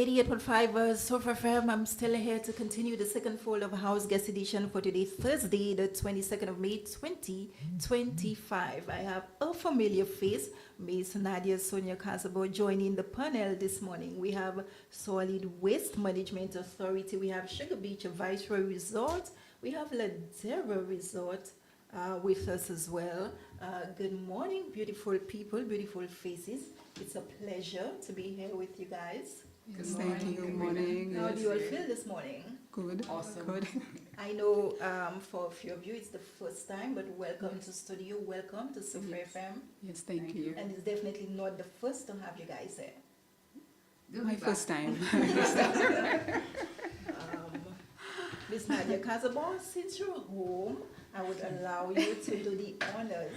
88.5 Soufriere. I'm still here to continue the second fold of House Guest Edition for today, Thursday, the 22nd of May, 2025. I have a familiar face, Miss Nadia Sonia Casabo, joining the panel this morning. We have Solid Waste Management Authority, we have Sugar Beach Viceroy Resort, we have Ladera Resort with us as well. Good morning, beautiful people, beautiful faces. It's a pleasure to be here with you guys. Yes, thank you. Good morning. How do you all feel this morning? Good. Awesome. Good. I know for a few of you it's the first time, but welcome to studio, welcome to Soufriere FM. Yes, thank you. And it's definitely not the first to have you guys here. My first time. Miss Nadia Casabon, since you're home, I would allow you to do the honors.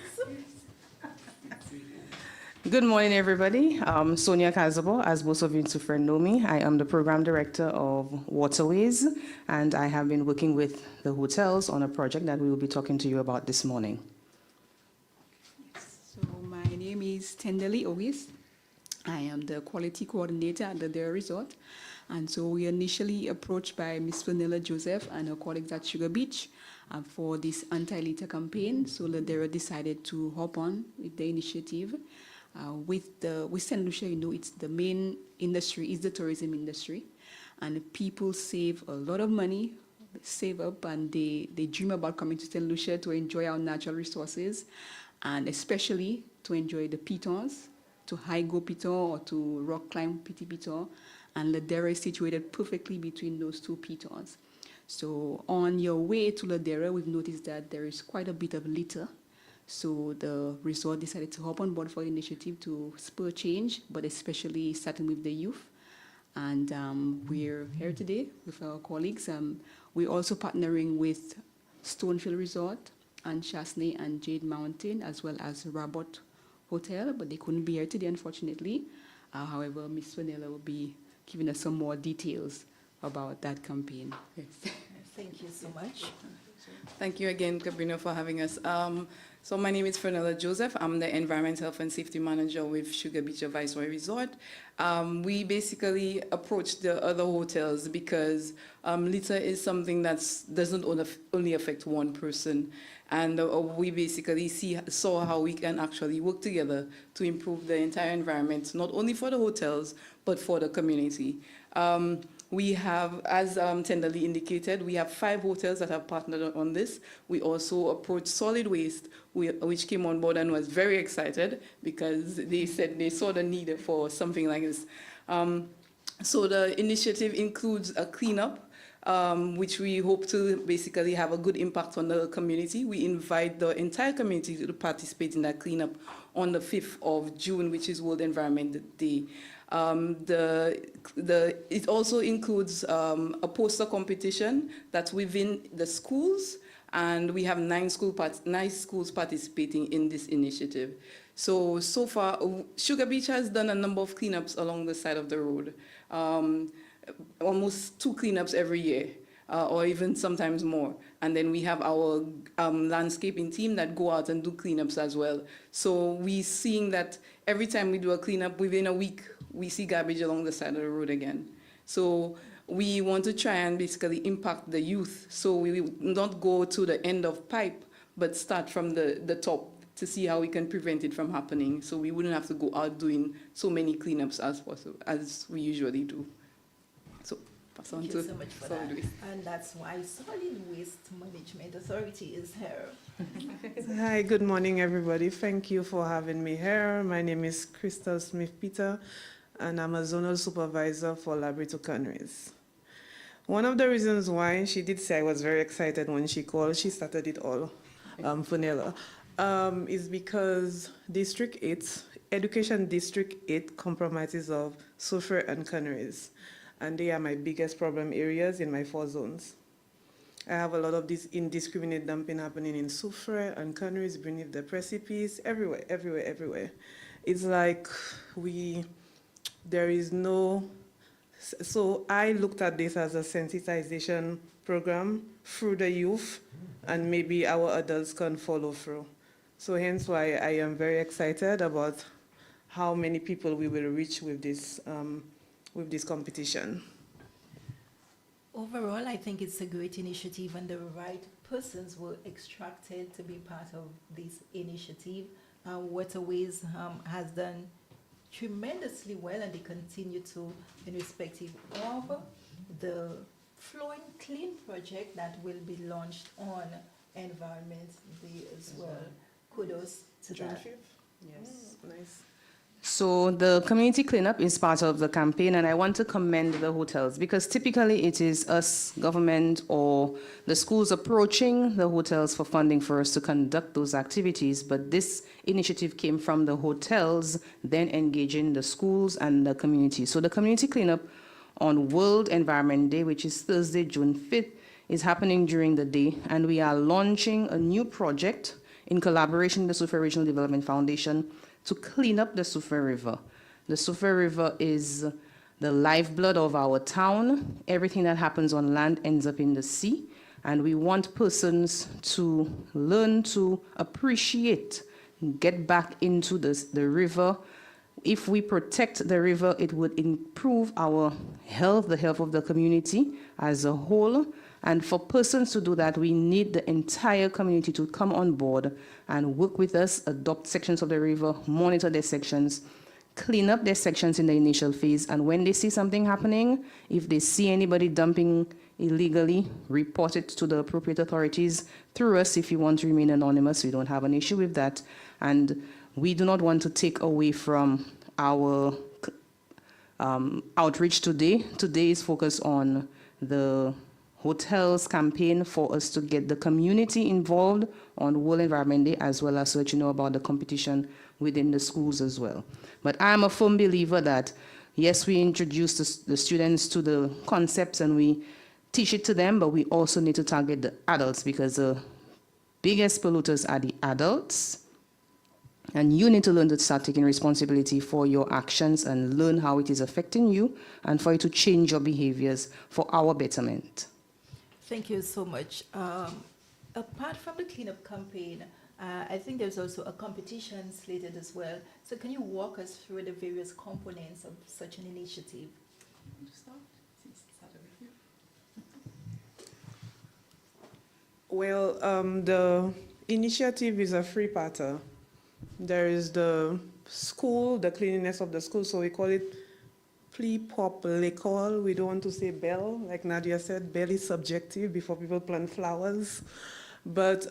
Good morning, everybody. Sonia Casabo, as most of you in Soufriere know me. I am the program director of Waterways, and I have been working with the hotels on a project that we will be talking to you about this morning. So my name is Tenderly August. I am the quality coordinator at the Ladera Resort. And so we initially approached by Ms. Vanilla Joseph and her colleagues at Sugar Beach for this anti-litter campaign. So Ladera decided to hop on with the initiative. With St. Lucia, you know, it's the main industry is the tourism industry, and people save a lot of money, save up, and they dream about coming to St. Lucia to enjoy our natural resources, and especially to enjoy the pitons, to high go piton or to rock climb petit piton, and Ladera is situated perfectly between those two pitons. So on your way to Ladera, we've noticed that there is quite a bit of litter. So the resort decided to hop on board for the initiative to spur change, but especially starting with the youth. And we're here today with our colleagues. We're also partnering with Stonefield Resort and Chasney and Jade Mountain, as well as Rabot Hotel, but they couldn't be here today, unfortunately. However, Ms. Vanilla will be giving us some more details about that campaign. Yes. Thank you so much. Thank you again, Cabrina, for having us. So my name is Fernella Joseph. I'm the Environment, Health and Safety Manager with Sugar Beach Viceroy Resort. We basically approach the other hotels because litter is something that doesn't only affect one person. And we basically saw how we can actually work together to improve the entire environment, not only for the hotels, but for the community. We have, as Tenderly indicated, we have 5 hotels that have partnered on this. We also approached Solid Waste, which came on board and was very excited because they said they saw the need for something like this. So the initiative includes a cleanup, which we hope to basically have a good impact on the community. We invite the entire community to participate in that cleanup on the 5th of June, which is World Environment Day. It also includes a poster competition that's within the schools, and we have 9 schools participating in this initiative. So far, Sugar Beach has done a number of cleanups along the side of the road, almost 2 cleanups every year, or even sometimes more. And then we have our landscaping team that go out and do cleanups as well. So we're seeing that every time we do a cleanup, within a week, we see garbage along the side of the road again. So we want to try and basically impact the youth. So we will not go to the end of pipe, but start from the top to see how we can prevent it from happening. So we wouldn't have to go out doing so many cleanups as we usually do. So pass on Thank to you so much for Solid that. Waste. And that's why Solid Waste Management Authority is here. Hi, good morning, everybody. Thank you for having me here. My name is Crystal Smith-Peter, and I'm a zonal supervisor for Labrador Canneries. One of the reasons why she did say I was very excited when she called, she started it all, Funella, is because District 8, Education District 8 compromises of Soufriere and Canneries, and they are my biggest problem areas in my 4 zones. I have a lot of this indiscriminate dumping happening in Soufriere and Canneries, beneath the precipice, everywhere, everywhere, everywhere. It's like there is no, so I looked at this as a sensitization program through the youth, and maybe our adults can follow through. So hence why I am very excited about how many people we will reach with this with this competition. Overall, I think it's a great initiative and the right persons were extracted to be part of this initiative. Waterways has done tremendously well and they continue to, in respective of the Flowing Clean project that will be launched on Environment Day as well. Kudos to June that. 5th? Yes. Nice. So the community cleanup is part of the campaign, and I want to commend the hotels because typically it is us, government, or the schools approaching the hotels for funding for us to conduct those activities. But this initiative came from the hotels, then engaging the schools and the community. So the community cleanup on World Environment Day, which is Thursday, June 5th, is happening during the day, and we are launching a new project in collaboration with the Soufriere Regional Development Foundation to clean up the Soufriere River. The Soufriere River is the lifeblood of our town. Everything that happens on land ends up in the sea, and we want persons to learn to appreciate, get back into the river. If we protect the river, it would improve our health, the health of the community as a whole. And for persons to do that, we need the entire community to come on board and work with us, adopt sections of the river, monitor their sections, clean up their sections in the initial phase. And when they see something happening, if they see anybody dumping illegally, report it to the appropriate authorities through us. If you want to remain anonymous, we don't have an issue with that. And we do not want to take away from our outreach today. Today is focused on the hotels campaign for us to get the community involved on World Environment Day, as well as to let you know about the competition within the schools as well. But I'm a firm believer that, yes, we introduce the students to the concepts and we teach it to them, but we also need to target the adults because the biggest polluters are the adults. And you need to learn to start taking responsibility for your actions and learn how it is affecting you and for you to change your behaviors for our betterment. Thank you so much. Apart from the cleanup campaign, I think there's also a competition slated as well. So can you walk us through the various components of such an initiative? Well, the initiative is a three-parter. There is the school, the cleanliness of the school, so we call it Pop L'école. We don't want to say bell, like Nadia said, bell is subjective before people plant flowers. But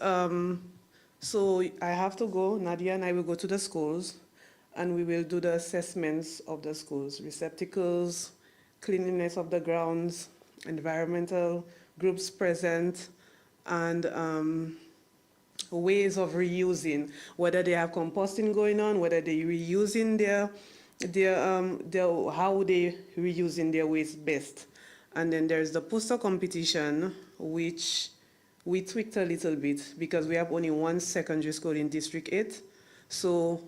so I have to go, Nadia and I will go to the schools and we will do the assessments of the schools, receptacles, cleanliness of the grounds, environmental groups present, and ways of reusing, whether they have composting going on, whether they're reusing how they reusing their waste best. And then there's the poster competition, which we tweaked a little bit because we have only one secondary school in District 8. So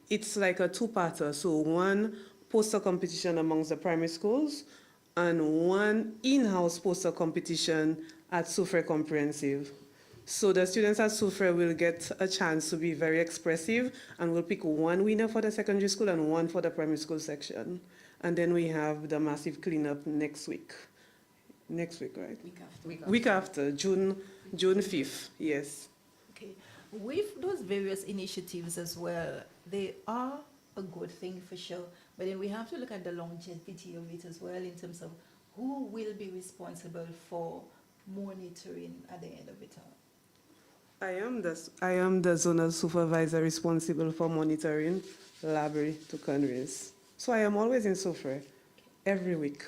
it's like a two-parter. So one poster competition amongst the primary schools and one in-house poster competition at Soufriere Comprehensive. So the students at Soufriere will get a chance to be very expressive and we'll pick one winner for the secondary school and one for the primary school section. And then we have the massive cleanup next week. Next week, right? Week after, June 5th, yes. Okay. With those various initiatives as well, they are a good thing for sure, but then we have to look at the longevity of it as well in terms of who will be responsible for monitoring at the end of it all. I am the zonal supervisor responsible for monitoring library to countries. So I am always in Soufriere every week.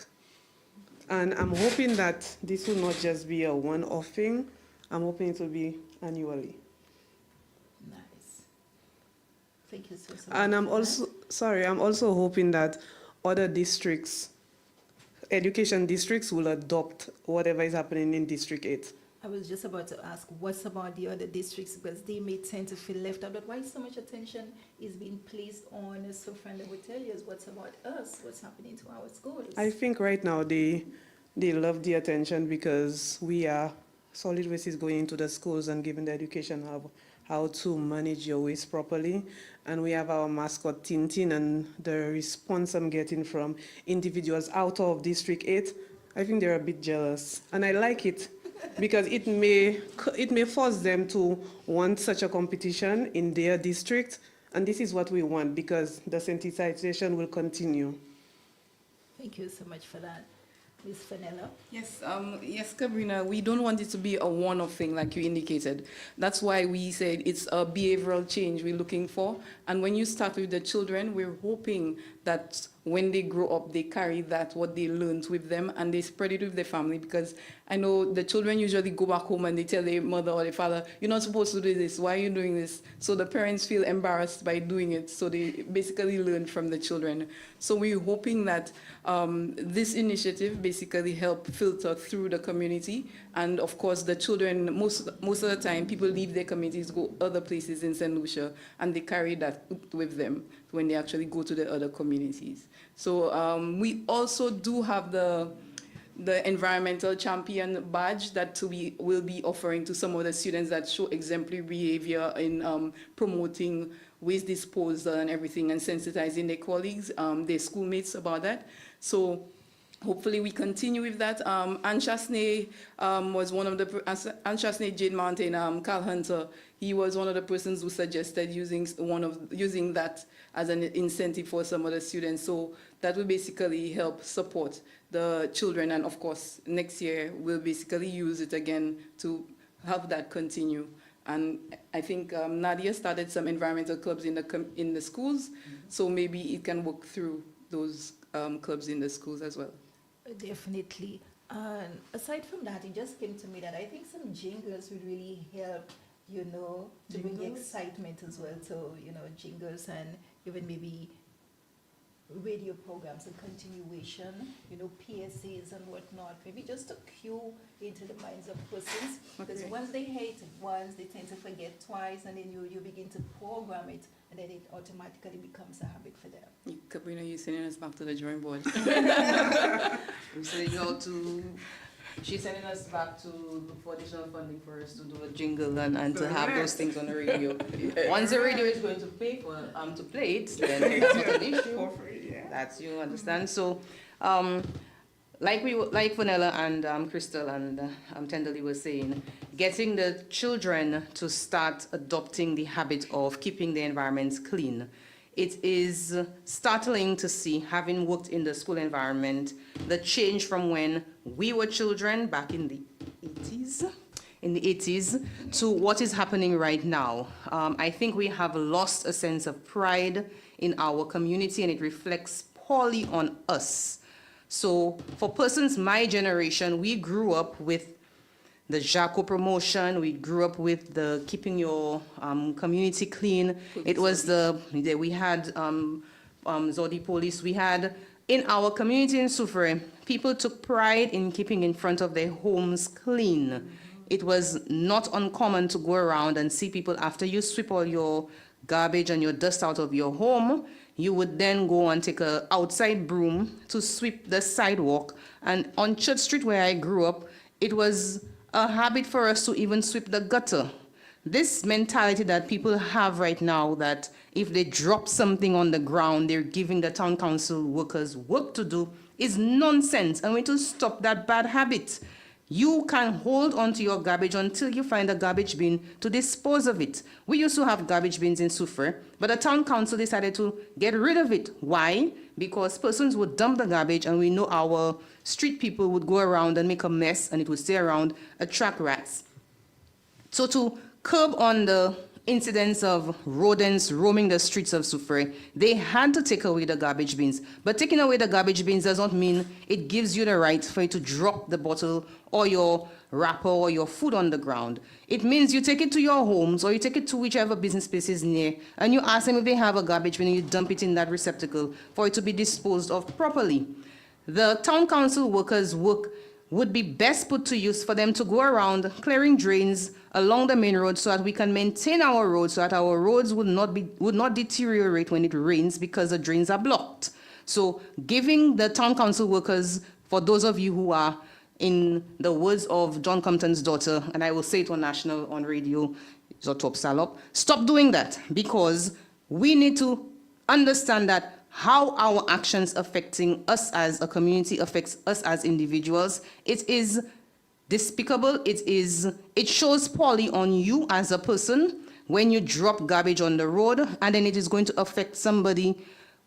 And I'm hoping that this will not just be a one-off thing. I'm hoping it will be annually. Nice. Thank you so much. And I'm also hoping that other districts, education districts will adopt whatever is happening in District 8. I was just about to ask, what's about the other districts, because they may tend to feel left out, but why so much attention is being placed on Soufriere and the Hoteliers? What's about us? What's happening to our schools? I think right now they love the attention because solid waste is going into the schools and giving the education how to manage your waste properly. And we have our mascot Tintin, and the response I'm getting from individuals out of District 8, I think they're a bit jealous. And I like it because it may force them to want such a competition in their district. And this is what we want, because the sensitization will continue. Thank you so much for that. Ms. Fenella? Yes, yes, Sabrina, we don't want it to be a one-off thing like you indicated. That's why we said it's a behavioral change we're looking for. And when you start with the children, we're hoping that when they grow up, they carry that, what they learned with them, and they spread it with their family. Because I know the children usually go back home and they tell their mother or their father, you're not supposed to do this, why are you doing this? So the parents feel embarrassed by doing it, so they basically learn from the children. So we're hoping that this initiative basically help filter through the community. And of course, the children, most of the time, people leave their communities, go other places in St. Lucia, and they carry that with them when they actually go to the other communities. So we also do have the environmental champion badge that we will be offering to some of the students that show exemplary behavior in promoting waste disposal and everything, and sensitizing their colleagues, their schoolmates about that. So hopefully we continue with that. Anne Chasney was one of the, Anne Chasney, Jade Mountain, Carl Hunter, he was one of the persons who suggested using that as an incentive for some of the students. So that will basically help support the children. And of course, next year we'll basically use it again to have that continue. And I think Nadia started some environmental clubs in the schools, so maybe it can work through those clubs in the schools as well. Definitely. Aside from that, it just came to me that I think some jingles would really help, you know, to bring the excitement as well. So, you know, jingles and even maybe radio programs and continuation, you know, PSAs and whatnot. Maybe just to cue into the minds of persons. Because once they hear it once, they tend to forget twice, and then you begin to program it, and then it automatically becomes a habit for them. Sabrina, you're sending us back to the drawing board. We say she's sending us back to look for additional funding for us to do a jingle and to have those things on the radio. Once the radio is going to pay for to play it, then that's not an issue. That's, you understand. So, like Vanilla and Crystal and Tenderly were saying, getting the children to start adopting the habit of keeping the environments clean. It is startling to see, having worked in the school environment, the change from when we were children back in the 80s, to what is happening right now. I think we have lost a sense of pride in our community, and it reflects poorly on us. So for persons my generation, we grew up with the JACO promotion, we grew up with the keeping your community clean. It was we had Zodi Police, we had, in our community in Soufriere, people took pride in keeping in front of their homes clean. It was not uncommon to go around and see people, after you sweep all your garbage and your dust out of your home, you would then go and take an outside broom to sweep the sidewalk. And on Church Street, where I grew up, it was a habit for us to even sweep the gutter. This mentality that people have right now, that if they drop something on the ground, they're giving the town council workers work to do, is nonsense, and we need to stop that bad habit. You can hold on to your garbage until you find a garbage bin to dispose of it. We used to have garbage bins in Soufriere, but the town council decided to get rid of it. Why? Because persons would dump the garbage, and we know our street people would go around and make a mess, and it would stay around, attract rats. So to curb on the incidents of rodents roaming the streets of Soufriere, they had to take away the garbage bins. But taking away the garbage bins does not mean it gives you the right for you to drop the bottle or your wrapper or your food on the ground. It means you take it to your homes, or you take it to whichever business space is near, and you ask them if they have a garbage bin, and you dump it in that receptacle for it to be disposed of properly. The town council workers' work would be best put to use for them to go around clearing drains along the main road, so that we can maintain our roads, so that our roads would not deteriorate when it rains because the drains are blocked. So giving the town council workers, for those of you who are, in the words of John Compton's daughter, and I will say it on radio, Zotop Salop. Stop doing that, because we need to understand that how our actions affecting us as a community affects us as individuals. It is despicable. It shows poorly on you as a person when you drop garbage on the road, and then it is going to affect somebody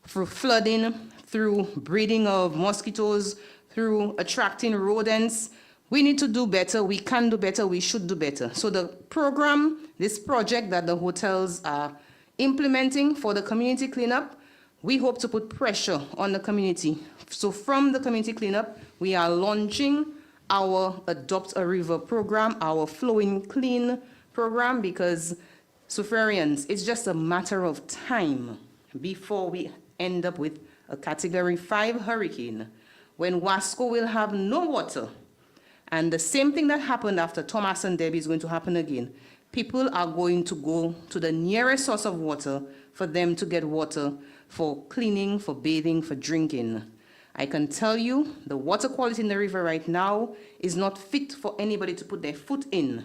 through flooding, through breeding of mosquitoes, through attracting rodents. We need to do better. We can do better. We should do better. So the program, this project that the hotels are implementing for the community cleanup, we hope to put pressure on the community. So from the community cleanup, we are launching our Adopt a River program, our Flowing Clean program, because Soufrierians, it's just a matter of time before we end up with a Category 5 hurricane, when Wasco will have no water. And the same thing that happened after Thomas and Debbie is going to happen again. People are going to go to the nearest source of water for them to get water for cleaning, for bathing, for drinking. I can tell you the water quality in the river right now is not fit for anybody to put their foot in.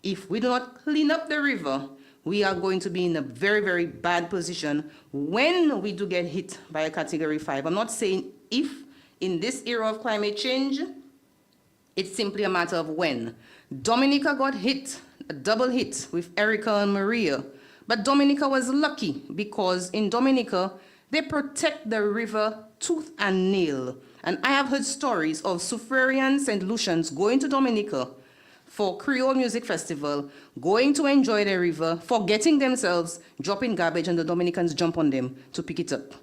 If we do not clean up the river, we are going to be in a very, very bad position when we do get hit by a Category 5. I'm not saying if. In this era of climate change, it's simply a matter of when. Dominica got hit, a double hit with Erica and Maria. But Dominica was lucky because in Dominica, they protect the river tooth and nail. And I have heard stories of Soufriere St. Lucians going to Dominica for Creole Music Festival, going to enjoy the river, forgetting themselves, dropping garbage, and the Dominicans jump on them to pick it up.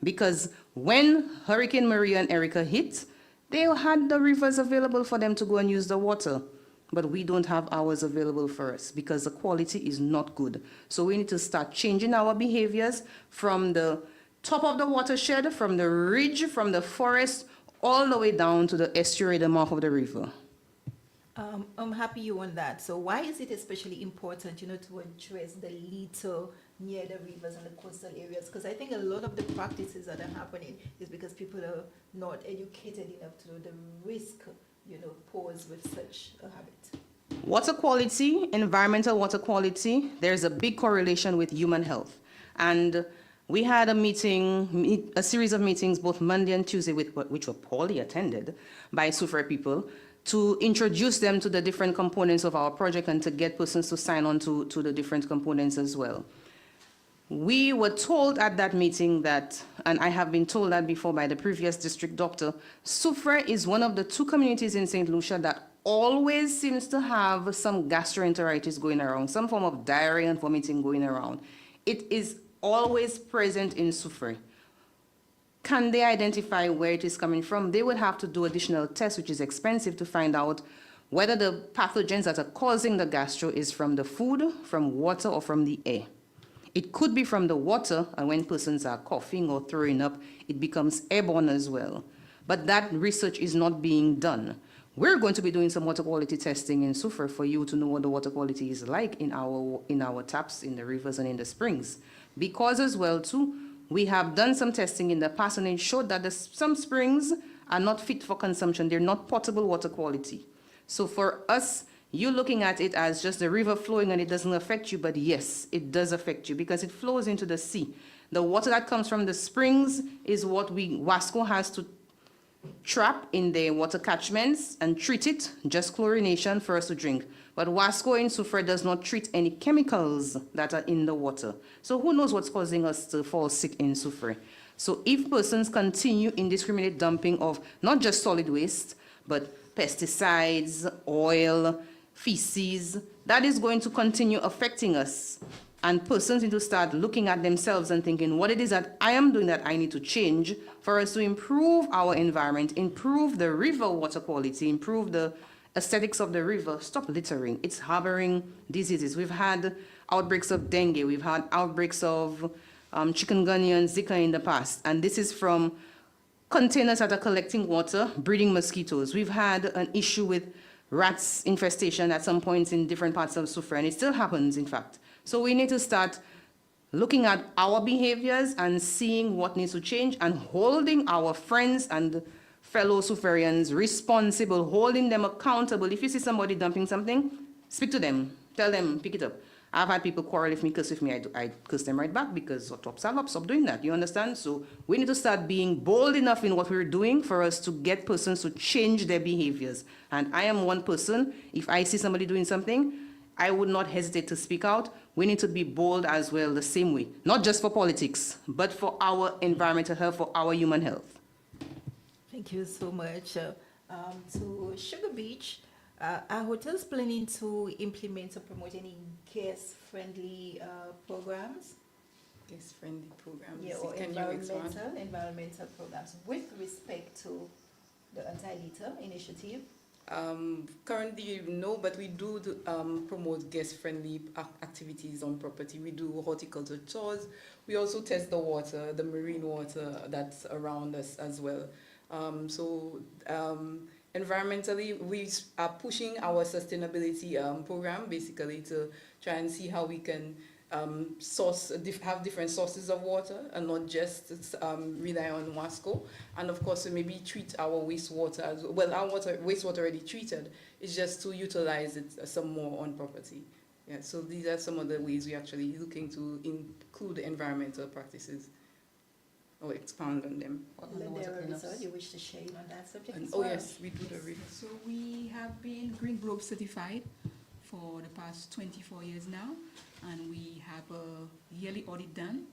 Because when Hurricane Maria and Erica hit, they had the rivers available for them to go and use the water. But we don't have ours available for us because the quality is not good. So we need to start changing our behaviors from the top of the watershed, from the ridge, from the forest, all the way down to the estuary, the mouth of the river. I'm happy you on that. So why is it especially important, to address the litter near the rivers and the coastal areas? Because I think a lot of the practices that are happening is because people are not educated enough to know the risk, posed with such a habit. Water quality, environmental water quality, there's a big correlation with human health. And we had a series of meetings both Monday and Tuesday, which were poorly attended by Soufriere people, to introduce them to the different components of our project and to get persons to sign on to the different components as well. We were told at that meeting that, and I have been told that before by the previous district doctor, Soufriere is one of the 2 communities in St. Lucia that always seems to have some gastroenteritis going around, some form of diarrhea and vomiting going around. It is always present in Soufriere. Can they identify where it is coming from? They would have to do additional tests, which is expensive, to find out whether the pathogens that are causing the gastro is from the food, from water, or from the air. It could be from the water, and when persons are coughing or throwing up, it becomes airborne as well. But that research is not being done. We're going to be doing some water quality testing in Soufriere for you to know what the water quality is like in our taps, in the rivers, and in the springs. Because as well, too, we have done some testing in the past, and it showed that some springs are not fit for consumption. They're not potable water quality. So for us, you're looking at it as just the river flowing and it doesn't affect you, but yes, it does affect you because it flows into the sea. The water that comes from the springs is what Wasco has to trap in their water catchments and treat it, just chlorination for us to drink. But Wasco in Soufriere does not treat any chemicals that are in the water. So who knows what's causing us to fall sick in Soufriere? So if persons continue indiscriminate dumping of not just solid waste, but pesticides, oil, feces, that is going to continue affecting us. And persons need to start looking at themselves and thinking what it is that I am doing that I need to change for us to improve our environment, improve the river water quality, improve the aesthetics of the river. Stop littering. It's harboring diseases. We've had outbreaks of dengue. We've had outbreaks of chikungunya and Zika in the past. And this is from containers that are collecting water, breeding mosquitoes. We've had an issue with rats infestation at some points in different parts of Soufriere, and it still happens, in fact. So we need to start looking at our behaviors and seeing what needs to change and holding our friends and fellow Soufrierians responsible, holding them accountable. If you see somebody dumping something, speak to them. Tell them, pick it up. I've had people quarrel with me, curse with me, I curse them right back because stop doing that, you understand? So we need to start being bold enough in what we're doing for us to get persons to change their behaviors. And I am one person, if I see somebody doing something, I would not hesitate to speak out. We need to be bold as well the same way, not just for politics, but for our environmental health, for our human health. Thank you so much. To Sugar Beach, are hotels planning to implement or promote any guest-friendly programs? Guest-friendly programs. Yeah, or Can you expand? environmental programs with respect to the anti-litter initiative? Currently, no, but we do promote guest-friendly activities on property. We do horticulture tours. We also test the water, the marine water that's around us as well. Environmentally, we are pushing our sustainability program basically to try and see how we can have different sources of water and not just rely on Wasco. And of course, maybe treat our wastewater as well. Our wastewater already treated. It's just to utilize it some more on property. Yeah. So these are some of the ways we're actually looking to include environmental practices or expand on them. Ladera Resort, you wish to share on that subject as Oh well? yes, we do the So we have been Green Globe certified for the past 24 years now, and we have a yearly audit done.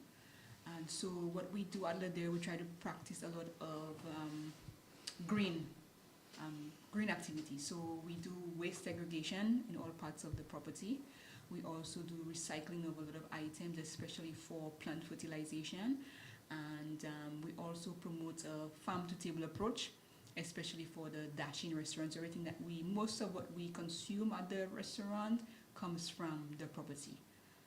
And so what we do out there, we try to practice a lot of green activities. So we do waste segregation in all parts of the property. We also do recycling of a lot of items, especially for plant fertilization. And we also promote a farm-to-table approach, especially for the dashing restaurants. Everything that most of what we consume at the restaurant comes from the property.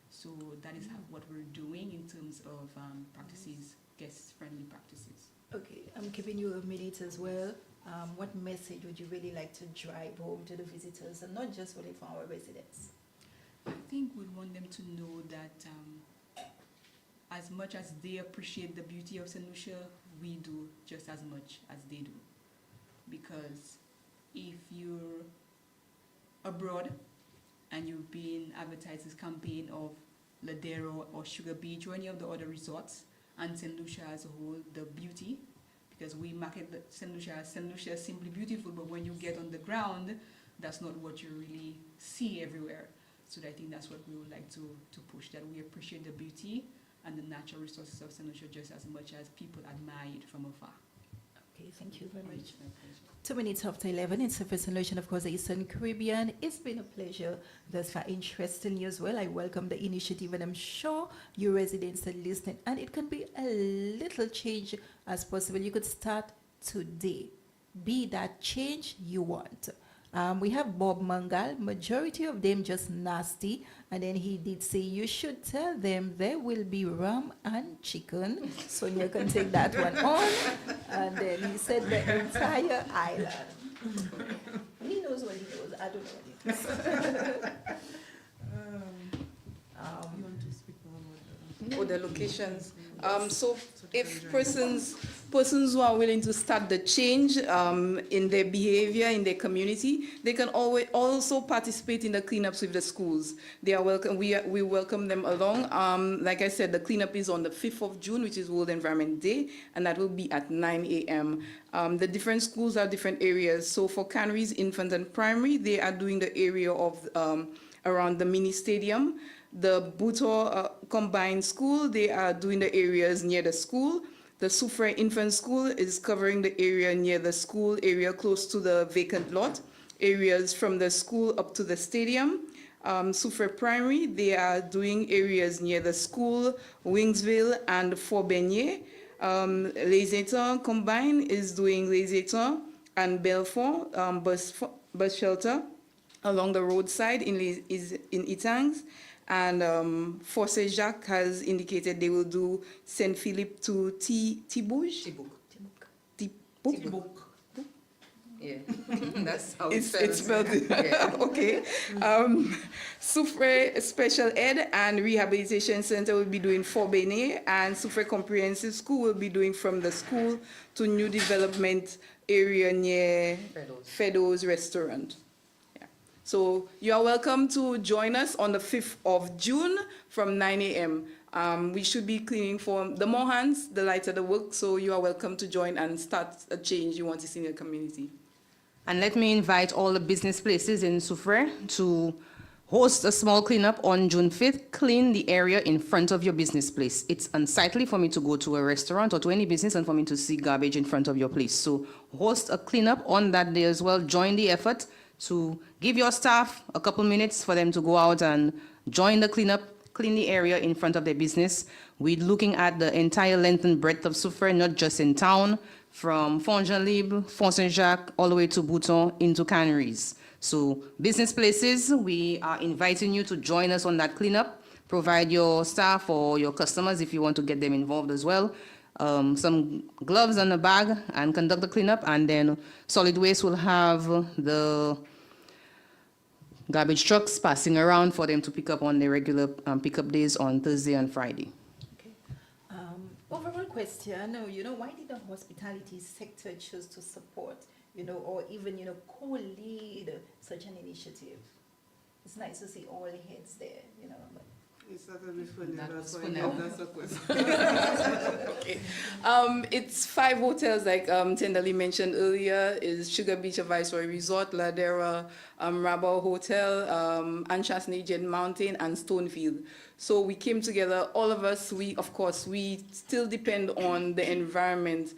So that is what we're doing in terms of practices, guest-friendly practices. Okay, I'm giving you a minute as well. What message would you really like to drive home to the visitors, and not just only for our residents? I think we want them to know that as much as they appreciate the beauty of St. Lucia, we do just as much as they do. Because if you're abroad and you've been advertised this campaign of Ladero or Sugar Beach or any of the other resorts, and St. Lucia as a whole, the beauty, because we market St. Lucia as St. Lucia is simply beautiful, but when you get on the ground, that's not what you really see everywhere. So I think that's what we would like to push, that we appreciate the beauty and the natural resources of St. Lucia just as much as people admire it from afar. Okay, thank you very much. 2 minutes after 11, it's Soufriere Solution, of course, the Eastern Caribbean. It's been a pleasure thus far, interesting you as well. I welcome the initiative, and I'm sure you residents are listening, and it can be a little change as possible. You could start today. Be that change you want. We have Bob Mangal, majority of them just nasty, and then he did say you should tell them there will be rum and chicken, so you can take that one on, and then he said the entire island. He knows what he knows, I don't know what he knows. You want to speak more about or the locations. So if persons who are willing to start the change in their behavior, in their community, they can always also participate in the cleanups with the schools. They are welcome. We welcome them along. Like I said, the cleanup is on the 5th of June, which is World Environment Day, and that will be at 9 a.m. The different schools are different areas. So for Canries Infant and Primary, they are doing the area of around the mini stadium. The Butor Combined School, they are doing the areas near the school. The Soufriere Infant School is covering the area near the school, area close to the vacant lot, areas from the school up to the stadium. Soufriere Primary, they are doing areas near the school, Wingsville, and Fort Beignet. Les Étangs Combined is doing Les Étangs and Belfort bus shelter along the roadside in Étangs. And Fort Saint-Jacques has indicated they will do Saint Philippe to Tibouge. Tibouk. Yeah, that's how It's spelled. Yeah. Okay. Soufriere Special Ed and Rehabilitation Center will be doing Fort Beignet, and Soufriere Comprehensive School will be doing from the school to new development area near Fedo's restaurant. Yeah. So you are welcome to join us on the 5th of June from 9 a.m. We should be cleaning for the more hands, the lighter the work. So you are welcome to join and start a change you want to see in your community. And let me invite all the business places in Soufriere to host a small cleanup on June 5th. Clean the area in front of your business place. It's unsightly for me to go to a restaurant or to any business and for me to see garbage in front of your place. So host a cleanup on that day as well. Join the effort to give your staff a couple minutes for them to go out and join the cleanup, clean the area in front of their business. We're looking at the entire length and breadth of Soufriere, not just in town, from Font-Jean-Libre, Font-Saint-Jacques, all the way to Bouton into Canaries. So business places, we are inviting you to join us on that cleanup. Provide your staff or your customers if you want to get them involved as well. Some gloves and a bag and conduct the cleanup, and then solid waste will have the garbage trucks passing around for them to pick up on their regular pickup days on Thursday and Friday. Okay. Overall question, why did the hospitality sector choose to support, or even, co-lead such an initiative? It's nice to see all the heads there, but It started with Fernell, That was so I Fernell. guess that's a question. Okay. It's 5 hotels, like Tenderly mentioned earlier, is Sugar Beach Advisory Resort, Ladera, Rabaul Hotel, Anchas Najan Mountain, and Stonefield. So we came together, all of us, we still depend on the environment.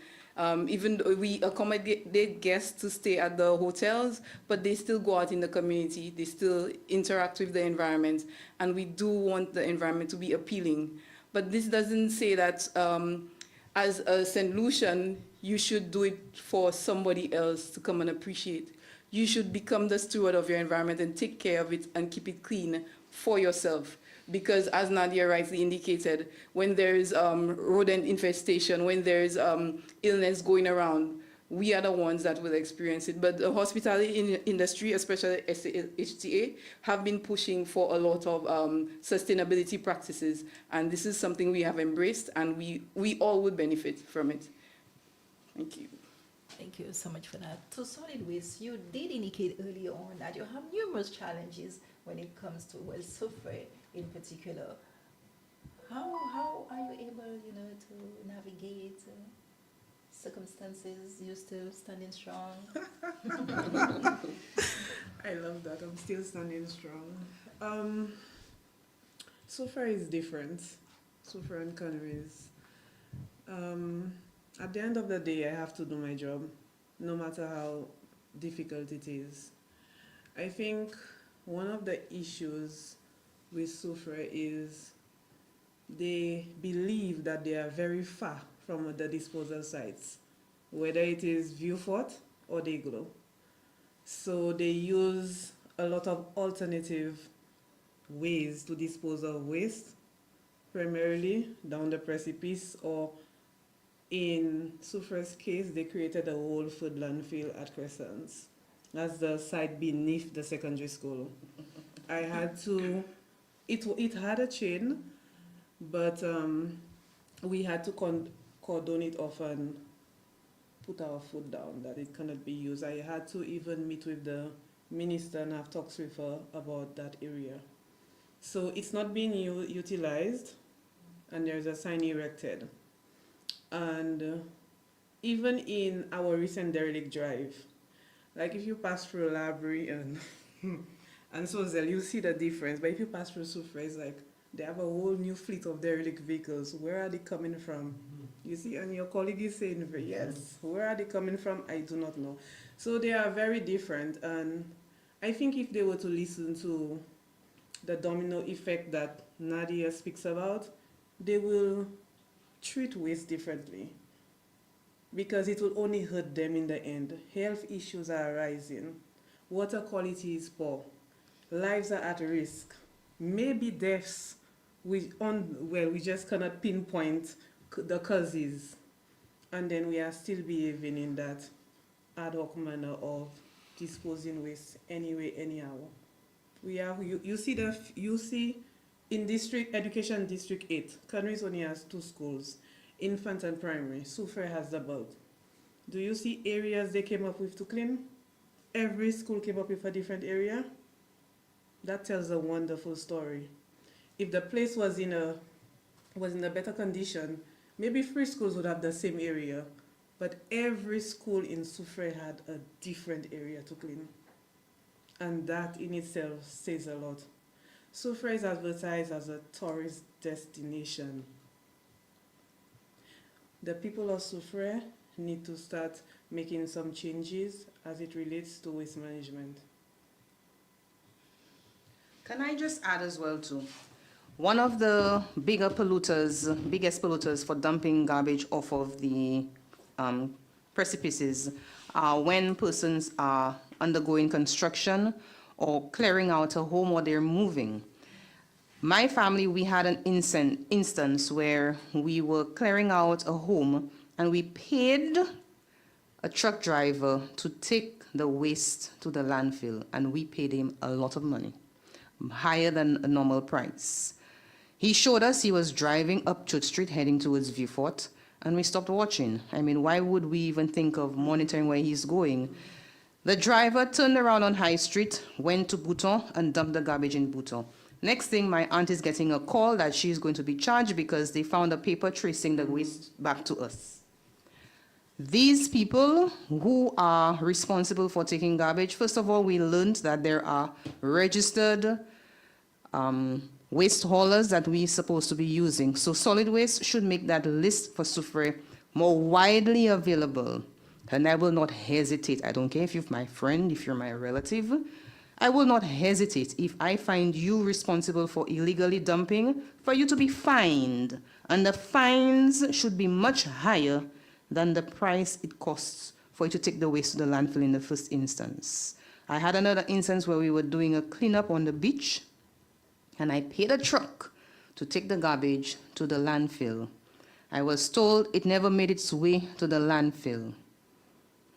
Even though we accommodate guests to stay at the hotels, but they still go out in the community, they still interact with the environment, and we do want the environment to be appealing. But this doesn't say that as a St. Lucian, you should do it for somebody else to come and appreciate. You should become the steward of your environment and take care of it and keep it clean for yourself. Because as Nadia rightly indicated, when there is rodent infestation, when there is illness going around, we are the ones that will experience it. But the hospitality industry, especially HTA, have been pushing for a lot of sustainability practices. And this is something we have embraced, and we all would benefit from it. Thank you. thank you so much for that. To solid waste, you did indicate earlier on that you have numerous challenges when it comes to Soufriere in particular. How are you able, to navigate circumstances? You still standing strong? I love that. I'm still standing strong. Soufriere is different. Soufriere and Canaries. At the end of the day, I have to do my job, no matter how difficult it is. I think one of the issues with Soufriere is they believe that they are very far from the disposal sites, whether it is Vieux-Fort or Desglos. So they use a lot of alternative ways to dispose of waste, primarily down the precipice, or in Soufriere's case, they created a whole food landfill at Crescents. That's the site beneath the secondary school. I had to, it had a chain, but we had to cordon it off and put our foot down that it cannot be used. I had to even meet with the minister and have talks with her about that area. So it's not being utilized, and there's a sign erected. And even in our recent derelict drive, like if you pass through a library and Sozel, you see the difference. But if you pass through Soufriere, it's like they have a whole new fleet of derelict vehicles. Where are they coming from? You see, and your colleague is saying, yes, where are they coming from? I do not know. So they are very different. And I think if they were to listen to the domino effect that Nadia speaks about, they will treat waste differently, because it will only hurt them in the end. Health issues are arising. Water quality is poor. Lives are at risk. Maybe deaths. We just cannot pinpoint the causes. And then we are still behaving in that ad hoc manner of disposing waste anyway, anyhow. We have, you see in Education District 8, Canaries only has 2 schools, infant and primary. Soufriere has about. Do you see areas they came up with to clean? Every school came up with a different area. That tells a wonderful story. If the place was in a better condition, maybe free schools would have the same area, but every school in Soufriere had a different area to clean. And that in itself says a lot. Soufriere is advertised as a tourist destination. The people of Soufriere need to start making some changes as it relates to waste management. Can I just add as well too? One of the biggest polluters for dumping garbage off of the precipices are when persons are undergoing construction or clearing out a home or they're moving. My family, we had an instance where we were clearing out a home and we paid a truck driver to take the waste to the landfill, and we paid him a lot of money, higher than a normal price. He showed us he was driving up Church Street heading towards Vieux-Fort, and we stopped watching. I mean, why would we even think of monitoring where he's going? The driver turned around on High Street, went to Bouton, and dumped the garbage in Bouton. Next thing, my aunt is getting a call that she's going to be charged because they found a paper tracing the waste back to us. These people who are responsible for taking garbage, first of all, we learned that there are registered waste haulers that we're supposed to be using. So solid waste should make that list for Soufriere more widely available. And I will not hesitate. I don't care if you're my friend, if you're my relative. I will not hesitate if I find you responsible for illegally dumping for you to be fined. And the fines should be much higher than the price it costs for you to take the waste to the landfill in the first instance. I had another instance where we were doing a cleanup on the beach, and I paid a truck to take the garbage to the landfill. I was told it never made its way to the landfill.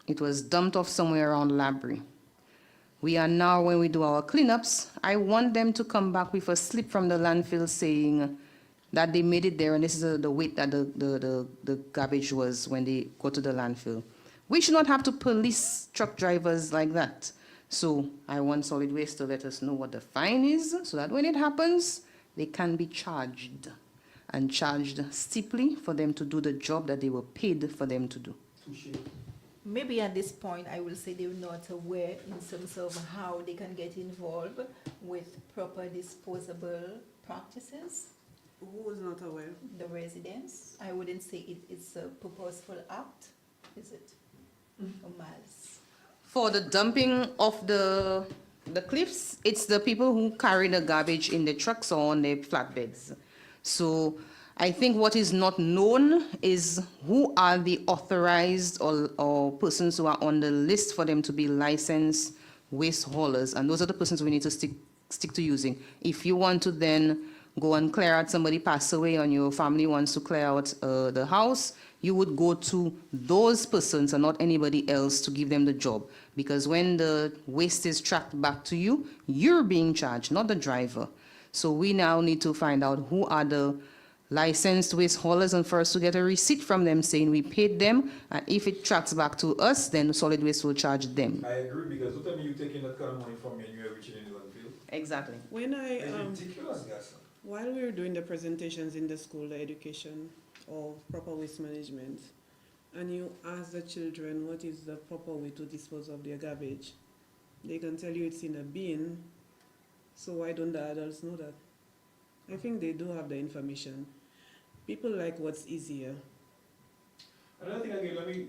It was dumped off somewhere around Labrie. We are now, when we do our cleanups, I want them to come back with a slip from the landfill saying that they made it there, and this is the weight that the garbage was when they go to the landfill. We should not have to police truck drivers like that. So I want solid waste to let us know what the fine is, so that when it happens, they can be charged, and charged steeply for them to do the job that they were paid for them to do. Maybe at this point, I will say they're not aware in terms of how they can get involved with proper disposable practices. Who was not aware? The residents. I wouldn't say it's a purposeful act, is it? Or malice. For the dumping of the cliffs, it's the people who carry the garbage in the trucks or on their flatbeds. So I think what is not known is who are the authorized or persons who are on the list for them to be licensed waste haulers. And those are the persons we need to stick to using. If you want to then go and clear out, somebody passed away and your family wants to clear out the house, you would go to those persons and not anybody else to give them the job. Because when the waste is tracked back to you, you're being charged, not the driver. So we now need to find out who are the licensed waste haulers, and for us to get a receipt from them saying we paid them, and if it tracks back to us, then solid waste will charge them. I agree, because what time you taking that kind of money from me and you're reaching in the landfill? Exactly. When It's ridiculous, guys. while we were doing the presentations in the school, the education of proper waste management, and you ask the children what is the proper way to dispose of their garbage, they can tell you it's in a bin. So why don't the adults know that? I think they do have the information. People like what's easier. Another thing again, let me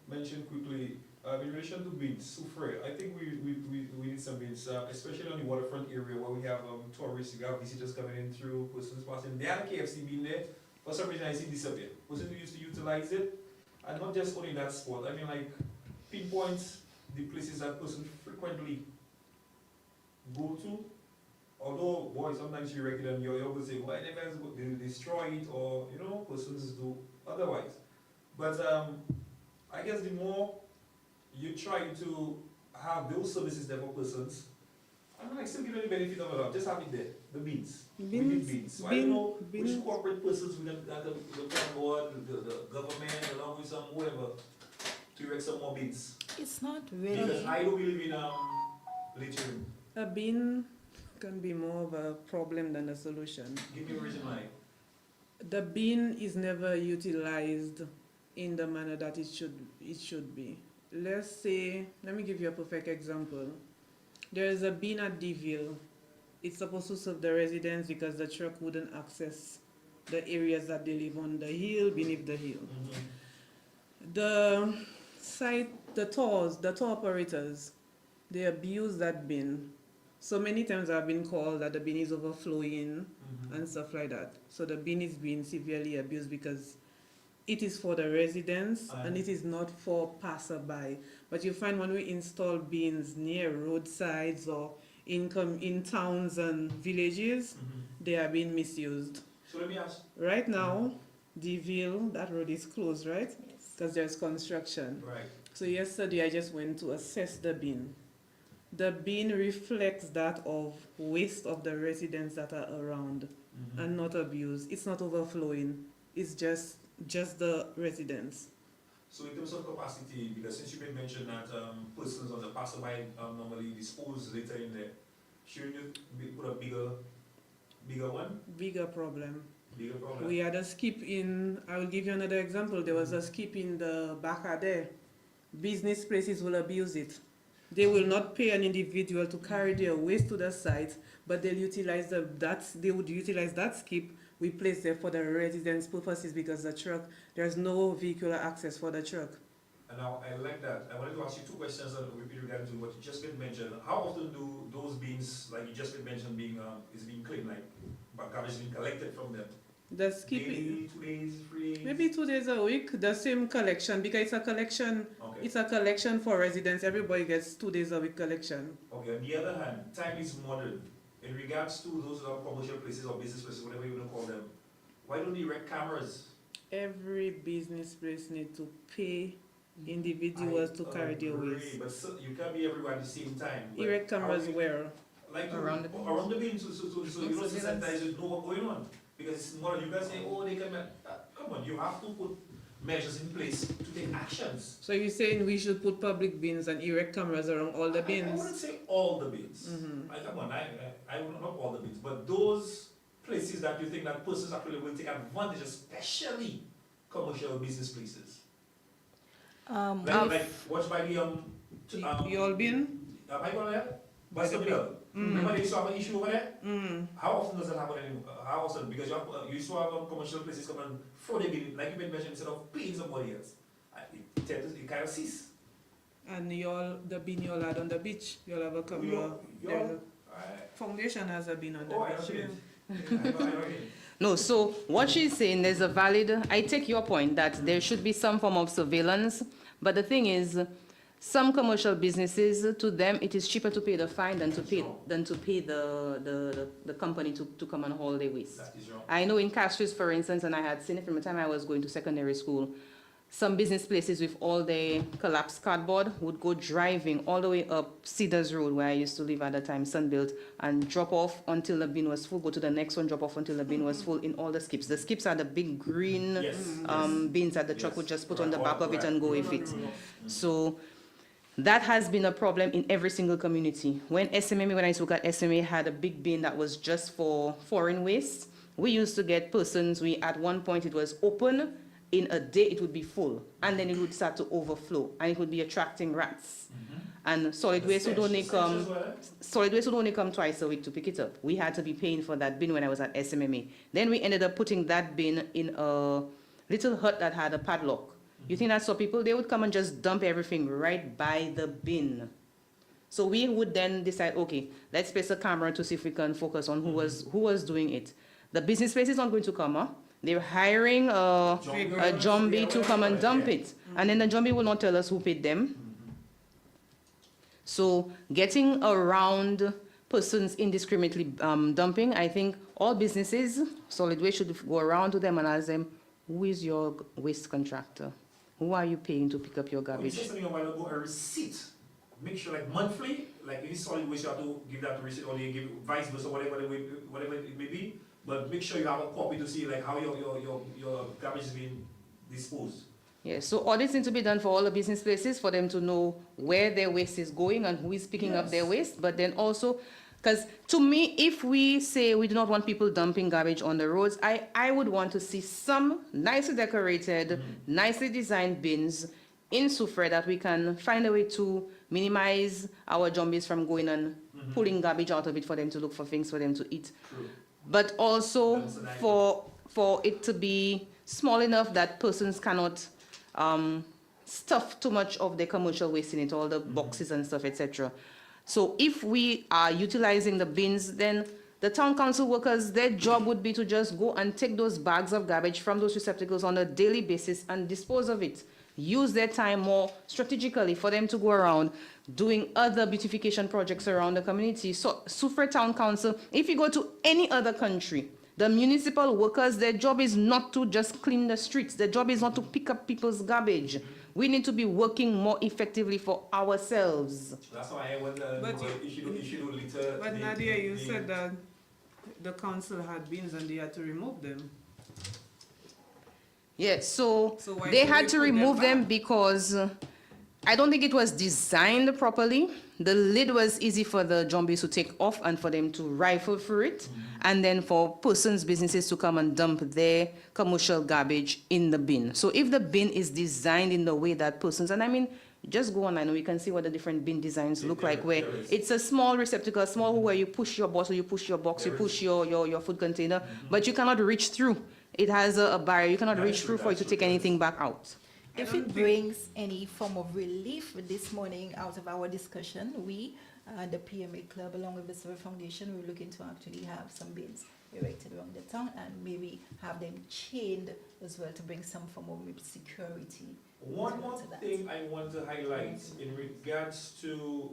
mention quickly, in relation to bins, Soufriere, I think we need some bins, especially on the waterfront area where we have tourists, you have visitors coming in through, persons passing. They had a KFC bin there, for some reason I see disappear. Persons who used to utilize it, and not just only that spot, I mean like pinpoints the places that persons frequently go to. Although, boy, sometimes you reckon and you always say, why they destroy it, or, you know, persons do otherwise. But I guess the more you try to have those services there for persons, I'm like still giving the benefit of it, just have it there, the bins. We need bins. So I don't know which corporate persons we can go on, the government, along with some whoever, to erect some more bins. It's not really. Because I don't believe in littering. A bin can be more of a problem than a solution. Give me a reason why. The bin is never utilized in the manner that it should be. Let's say, let me give you a perfect example. There is a bin at Deville. It's supposed to serve the residents because the truck wouldn't access the areas that they live on the hill, beneath the hill. The site, the tour operators, they abuse that bin. So many times I've been called that the bin is overflowing and stuff like that. So the bin is being severely abused because it is for the residents and it is not for passerby. But you find when we install bins near roadsides or in towns and villages, they are being misused. So let me ask. Right now, Deville, that road is closed, right? Yes. Because there's construction. Right. So yesterday I just went to assess the bin. The bin reflects that of waste of the residents that are around and not abused. It's not overflowing. It's just the residents. So in terms of capacity, because since you made mention that persons on the passerby normally dispose later in there, shouldn't you put a bigger one? Bigger problem. Bigger problem? We had a skip in, I will give you another example. There was a skip in the Baka there. Business places will abuse it. They will not pay an individual to carry their waste to the site, but they would utilize that skip we place there for the residents' purposes because the truck, there's no vehicular access for the truck. And now I like that. I wanted to ask you two questions with regard to what you just mentioned. How often do those bins, like you just mentioned, being cleaned, like garbage is being collected from them? The skip, Daily, 2 days, 3 days? maybe 2 days a week, the same collection because it's a collection. Okay. It's a collection for residents. Everybody gets 2 days a week collection. Okay. On the other hand, time is modern. In regards to those commercial places or business places, whatever you want to call them, why don't they erect cameras? Every business place needs to pay individuals to carry their waste. But you can't be everywhere at the same time. But Erect cameras how we- where? Like Around the bins. around the bins, so you don't sensitize, you know what's going on. Because it's more, you guys say, oh, they can, come on, you have to put measures in place to take actions. So you're saying we should put public bins and erect cameras around all the I bins? wouldn't say all the bins. Come on, I would not all the bins, but those places that you think that persons actually will take advantage, especially commercial business places. Like watch by the You all bin? by the middle. Remember they used to have an issue over there? How often does that happen anymore? How often? Because you used to have commercial places come and throw the bin, like you made mention, instead of paying somebody else. It kind of cease. And the bin you all had on the beach, you all have a camera. Foundation has a bin on the Oh, I beach. know it. I know it. No, so what she's saying, there's a valid, I take your point that there should be some form of surveillance, but the thing is, some commercial businesses, to them, it is cheaper to pay the fine than to pay the company to come and haul their waste. That is wrong. I know in Castries, for instance, and I had seen it from the time I was going to secondary school, some business places with all the collapsed cardboard would go driving all the way up Cedars Road, where I used to live at the time, Sunbuilt, and drop off until the bin was full, go to the next one, drop off until the bin was full in all the skips. The skips are the big green bins that the truck would just put on the back of it and go with it. So that has been a problem in every single community. When I used to work at SMA, had a big bin that was just for foreign waste. We used to get persons, at one point it was open, in a day it would be full, and then it would start to overflow, and it would be attracting rats. And solid waste would only come twice a week to pick it up. We had to be paying for that bin when I was at SMMA. Then we ended up putting that bin in a little hut that had a padlock. You think that's so people, they would come and just dump everything right by the bin. So we would then decide, okay, let's place a camera to see if we can focus on who was doing it. The business place is not going to come, huh? They're hiring a zombie to come and dump it. And then the zombie will not tell us who paid them. So getting around persons indiscriminately dumping, I think all businesses, solid waste, should go around to them and ask them, who is your waste contractor? Who are you paying to pick up your You garbage? said something a while ago, a receipt. Make sure, like monthly, like in solid waste, you have to give that receipt, or you give vice versa, whatever it may be. But make sure you have a copy to see like how your garbage is being disposed. Yes, so audits need to be done for all the business places for them to know where their waste is going and who is picking up their waste. But then also, Because to me, if we say we do not want people dumping garbage on the roads, I would want to see some nicely decorated, nicely designed bins in Soufriere that we can find a way to minimize our zombies from going and pulling garbage out of it for them to look for things for them to eat. True. But also That's an idea. for it to be small enough that persons cannot stuff too much of their commercial waste in it, all the boxes and stuff, etc. So if we are utilizing the bins, then the town council workers, their job would be to just go and take those bags of garbage from those receptacles on a daily basis and dispose of it. Use their time more strategically for them to go around doing other beautification projects around the community. So Soufriere Town Council, if you go to any other country, the municipal workers, their job is not to just clean the streets. Their job is not to pick up people's garbage. We need to be working more effectively for ourselves. That's why I wonder, But you should litter. But Nadia, you said that the council had bins and they had to remove them. Yes, so So why they should had we to put them remove them back? because I don't think it was designed properly. The lid was easy for the zombies to take off and for them to rifle through it, and then for persons, businesses to come and dump their commercial garbage in the bin. So if the bin is designed in the way that persons, and I mean, just go online and you can see what the different bin designs look like, where there is. it's a small receptacle, small where you push your bottle, you push your box, you There push your food container, but you cannot reach through. It has a barrier. You cannot That's reach true, through for it to that's take true, anything back out. If don't it think- brings any form of relief this morning out of our discussion, we, the PMA Club, along with the Soufriere Foundation, we're looking to actually have some bins erected around the town and maybe have them chained as well to bring some form of maybe security. One more to that. thing I want to highlight in regards to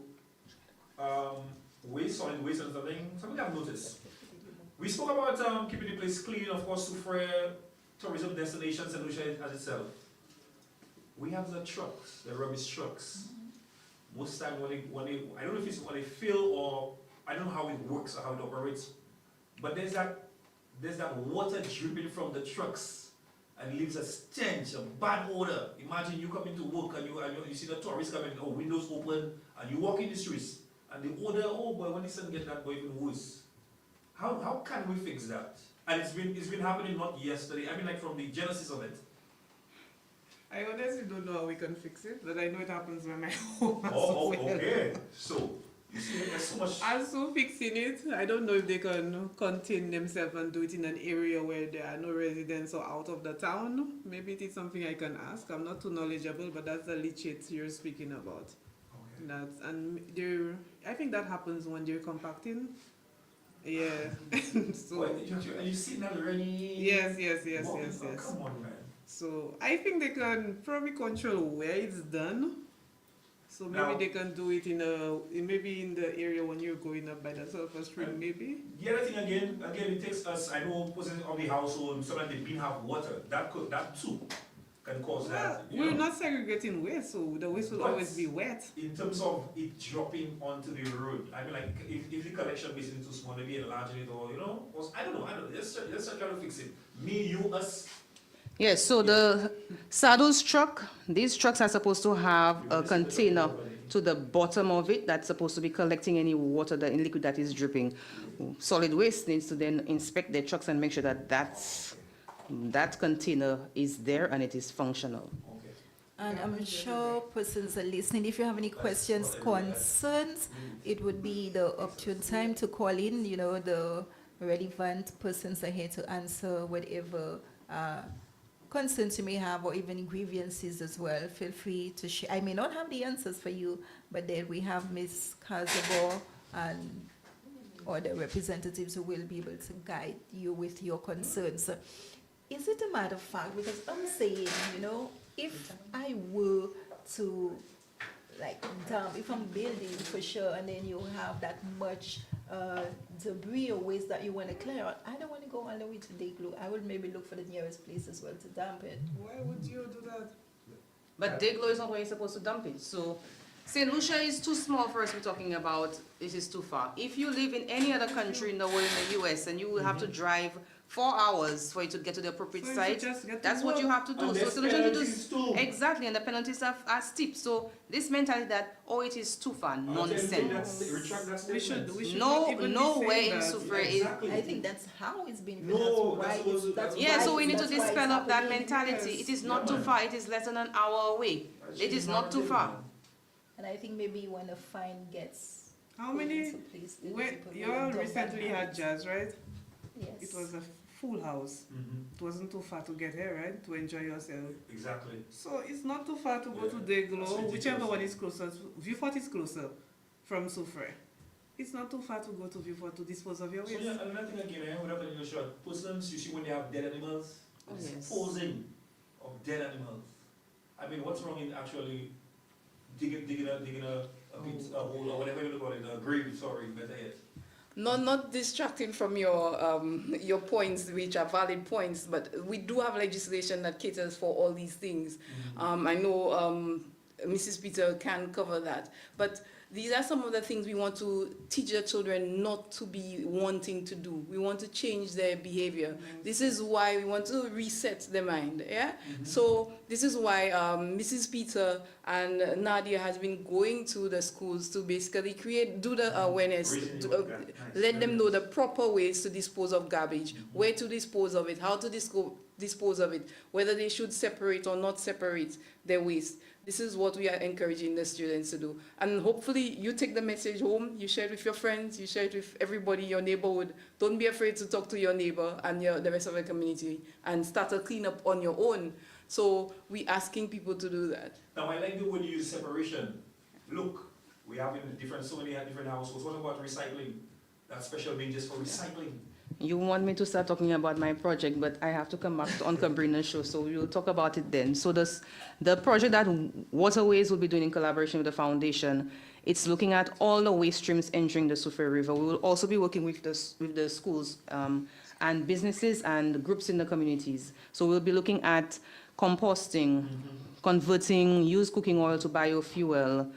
waste, solid waste and something I've noticed. We spoke about keeping the place clean, of course, Soufriere tourism destination, St. Lucia as itself. We have the trucks, the rubbish trucks. Most time when they, I don't know if it's when they fill or I don't know how it works or how it operates, but there's that water dripping from the trucks and leaves a stench, a bad odor. Imagine you come into work and you see the tourists coming, oh, windows open, and you walk in the streets and the odor, oh boy, when the sun gets that boy even worse. How can we fix that? And it's been happening not yesterday. I mean, like from the genesis of it. I honestly don't know how we can fix it, but I know it happens when my home as Oh, well. okay. So you see, there's so much. Also fixing it, I don't know if they can contain themselves and do it in an area where there are no residents or out of the town. Maybe it is something I can ask. I'm not too knowledgeable, but that's the leachate you're speaking about. Okay. That's, and I think that happens when they're compacting. Yeah. So What, you seen that already? yes. Oh, come on, man. So I think they can probably control where it's done. So maybe Now- they can do it maybe in the area when you're going up by the sulfur spring, maybe. The other thing again, it takes us. I know, person of the household, sometimes they didn't have water. That too can cause that. you We're know. not segregating waste, so the waste will But- always be wet. In terms of it dropping onto the road, I mean, like if the collection base is too small, maybe enlarging it or I don't know. Let's try to fix it. Me, you, us. Yes, so the saddles truck, these trucks are supposed to have a container to the bottom of it that's supposed to be collecting any water, the liquid that is dripping. Solid waste needs to then inspect their trucks and make sure that that container is there and it is functional. Okay. And I'm sure persons are listening. If you have any questions, concerns, it would be the opportune time to call in. You know, the relevant persons are here to answer whatever concerns you may have, or even grievances as well. Feel free to share. I may not have the answers for you, but then we have Ms. Kazabo and other representatives who will be able to guide you with your concerns. Is it a matter of fact, because I'm saying, you know, if I were to like dump, if I'm building for sure, and then you have that much debris or waste that you want to clear out, I don't want to go all the way to Deglo. I would maybe look for the nearest place as well to dump it. Why would you do that? But Deglo is not where you're supposed to dump it. So St. Lucia is too small for us to be talking about. This is too far. If you live in any other country in the world, in the US, and you will have to drive 4 hours for you to get to the appropriate So you site, should just get to that's what you work. have to do. And So there's solution to do penalties too. exactly, and the penalties are steep. So this mentality that it is too far, nonsense. Retract that We should statement. not even be Nowhere saying in that. Soufriere is. Exactly. I think that's how it's been. No, that's why that's what- it's, that's Yeah, why so we it's- need to that's why it's dispel up that happening. mentality. Yes. It is not Yeah, too man. far. It is less than an hour away. It is not too far. And I think maybe when a fine gets How put many? into place, the Wait, people you will all adopt that recently had habit. jazz, right? Yes. It was a full house. It wasn't too far to get here, right? To enjoy yourself. Exactly. So it's not too far to go to Yeah, Dayglow, that's ridiculous. whichever one is closer. Viewport is closer from Soufriere. It's not too far to go to Viewport to dispose of your So waste. yeah, another thing again, what happened in the short, persons you see when they have dead animals, Oh, yes. disposing of dead animals. I mean, what's wrong in actually digging a pit, a hole or whatever you call it, a grave, sorry, better yet. Not distracting from your points, which are valid points, but we do have legislation that caters for all these things. I know Mrs. Peter can cover that, but these are some of the things we want to teach the children not to be wanting to do. We want to change their behavior. This is why we want to reset their mind. Yeah. So this is why Mrs. Peter and Nadia has been going to the schools to basically do the awareness, let them know the proper ways to dispose of garbage, where to dispose of it, how to dispose of it, whether they should separate or not separate their waste. This is what we are encouraging the students to do. And hopefully you take the message home, you share it with your friends, you share it with everybody in your neighborhood. Don't be afraid to talk to your neighbor and the rest of the community and start a cleanup on your own. So we're asking people to do that. Now I like the word you use, separation. Look, we have so many different households. What about recycling? That special bin just for recycling. You want me to start talking about my project, but I have to come back on Cabrina's show, so we'll talk about it then. So the project that Waterways will be doing in collaboration with the foundation, it's looking at all the waste streams entering the Soufriere River. We will also be working with the schools and businesses and groups in the communities. So we'll be looking at composting, converting used cooking oil to biofuel,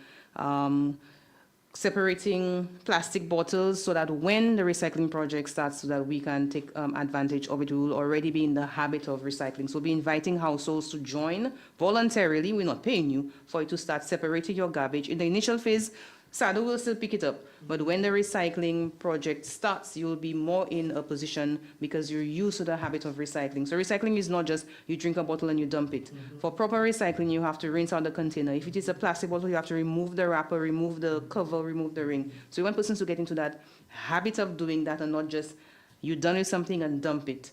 separating plastic bottles so that when the recycling project starts, so that we can take advantage of it, we will already be in the habit of recycling. So we'll be inviting households to join voluntarily. We're not paying you for you to start separating your garbage. In the initial phase, SADO will still pick it up, but when the recycling project starts, you'll be more in a position because you're used to the habit of recycling. So recycling is not just you drink a bottle and you dump it. For proper recycling, you have to rinse out the container. If it is a plastic bottle, you have to remove the wrapper, remove the cover, remove the ring. So you want persons to get into that habit of doing that and not just you done with something and dump it.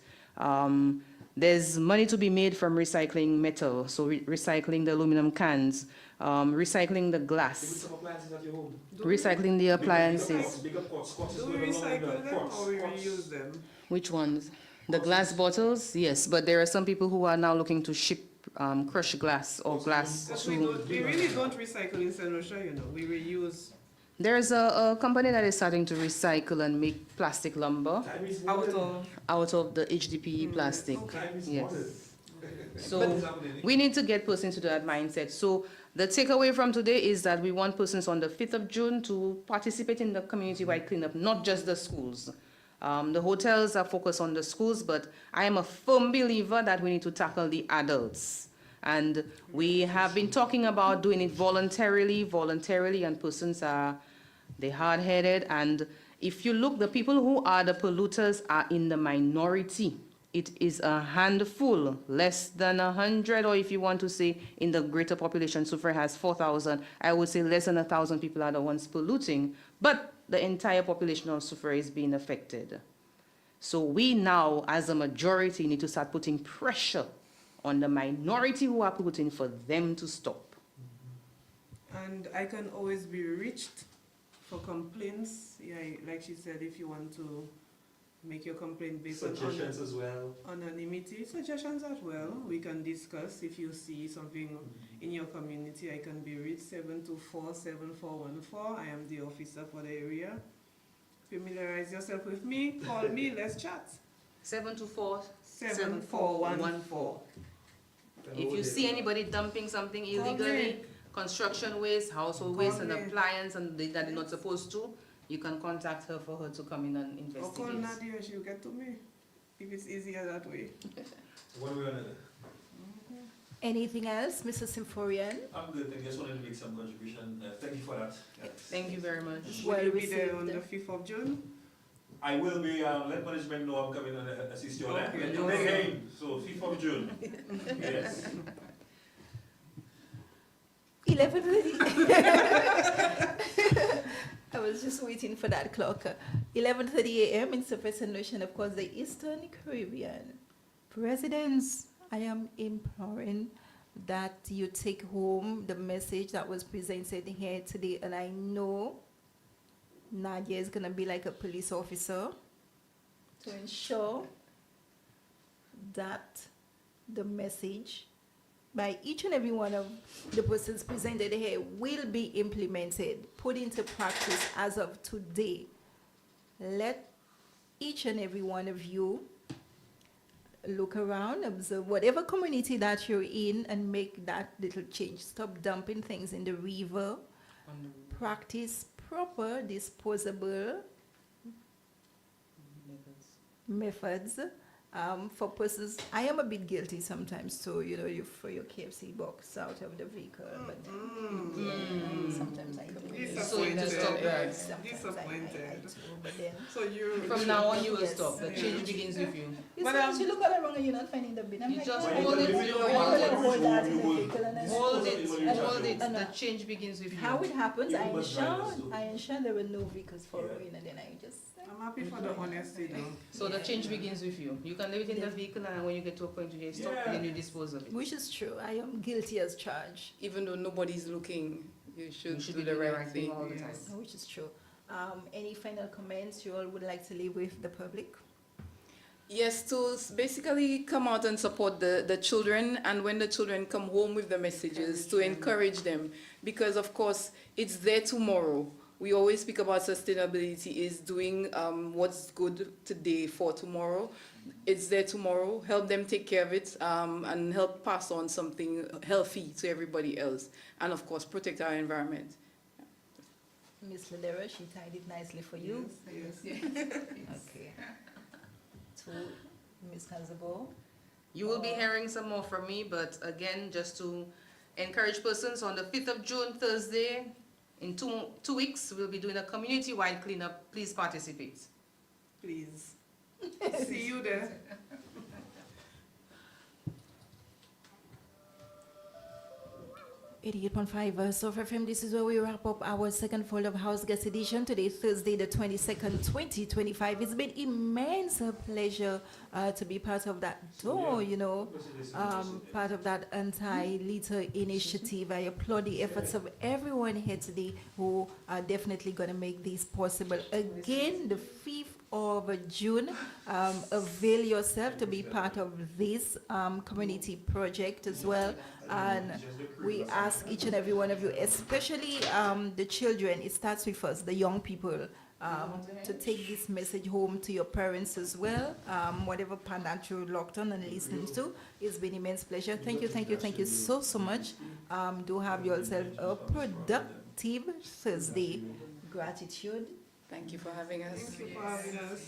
There's money to be made from recycling metal, so recycling the aluminum cans, recycling the With glass, some appliances at your home. recycling the appliances. Big up pots. Pots is Do we going along with recycle that. them Pots, or we pots. reuse them? Which ones? The glass bottles? Yes, but there are some people who are now looking to ship crushed glass or glass Because we to... really don't recycle in St. Lucia, you know. We reuse There's a company that is starting to recycle and make plastic lumber Time is out modern. of. out of the HDPE plastic. Time is Yes. modern. So What is happening? we need to get persons to that mindset. So the takeaway from today is that we want persons on the 5th of June to participate in the community-wide cleanup, not just the schools. The hotels are focused on the schools, but I am a firm believer that we need to tackle the adults. And we have been talking about doing it voluntarily, and persons are, they're hard-headed. And if you look, the people who are the polluters are in the minority. It is a handful, less than 100, or if you want to say in the greater population, Soufriere has 4,000, I would say less than 1,000 people are the ones polluting, but the entire population of Soufriere is being affected. So we now, as a majority, need to start putting pressure on the minority who are polluting for them to stop. And I can always be reached for complaints. Yeah, like she said, if you want to make your complaint based Suggestions as well. on anonymity, suggestions as well. We can discuss. If you see something in your community, I can be reached 724-7414. I am the officer for the area. Familiarize yourself with me. Call me. Let's chat. 724-7414. If you see anybody dumping something illegally, construction waste, household waste, and Okay. appliance, and that they're not supposed to, you can contact her for her to come in and I'll call investigate. Nadia, she'll get to me, if it's easier that way. One way or another. Anything else, Mr. Symphorian? I'm good, I just wanted to make some contribution. Thank you for that. Yes. Thank you very much. Well Will you be there received. on the 5th of June? I will be, let management know I'm coming and assist you on that. Okay. Get your big aim, so 5th of June. Yes. 11:30. I was just waiting for that clock. 11:30 a.m. in Surface and Ocean, of course, the Eastern Caribbean. Presidents, I am imploring that you take home the message that was presented here today, and I know Nadia is going to be like a police officer to ensure that the message by each and every one of the persons presented here will be implemented, put into practice as of today. Let each and every one of you look around, observe whatever community that you're in, and make that little change. Stop dumping things in the river. Practice proper disposable methods for persons. I am a bit guilty sometimes, so you know, you throw your KFC box out of the vehicle, but sometimes I do. So you just stop that. Sometimes I Disappointed. do, but then So you. From now on, you will Yes. stop. The change begins with you. you But, sometimes you look all around and you're not finding the bin. I'm You like, just oh, hold it, I'm you gonna hold it. hold that in the vehicle and I Hold it, suppose- hold it. And, The change begins with you. How it happens, You I must drive us ensure, too. I ensure there were no vehicles Yeah. following, and then I just. I'm happy for the honesty though. So the change begins with you. You can leave it in the vehicle, and when you get to a point where you stop, Yeah. then you dispose of it. Which is true. I am guilty as charged, Even though nobody's looking, you should, You should do be the doing right thing. all the time. Yes. which is true. Any final comments you all would like to leave with the public? Yes, to basically come out and support the children, and when the children come home with the messages, to encourage them, because of course it's there tomorrow. We always speak about sustainability is doing what's good today for tomorrow. It's there tomorrow. Help them take care of it and help pass on something healthy to everybody else, and of course protect our environment. Miss Ladera, she tied it nicely for you. Yes. Okay. To Miss Kazabo. You will be hearing some more from me, but again, just to encourage persons, on the 5th of June, Thursday, in two weeks, we'll be doing a community-wide cleanup. Please participate. Please. See you there. 88.5 Sofa FM, this is where we wrap up our second fold of House Guest Edition today, Thursday, the 22nd, 2025. It's been immense pleasure to be part of that door, you know, part of that anti-litter initiative. I applaud the efforts of everyone here today who are definitely going to make this possible. Again, the 5th of June, avail yourself to be part of this community project as well. And we ask each and every one of you, especially the children, it starts with us, the young people, to take this message home to your parents as well. Whatever panel you locked on and listened to, it's been immense pleasure. Thank you so much. Do have yourself a productive Thursday. Gratitude. Thank you for having us. Thank you for having us.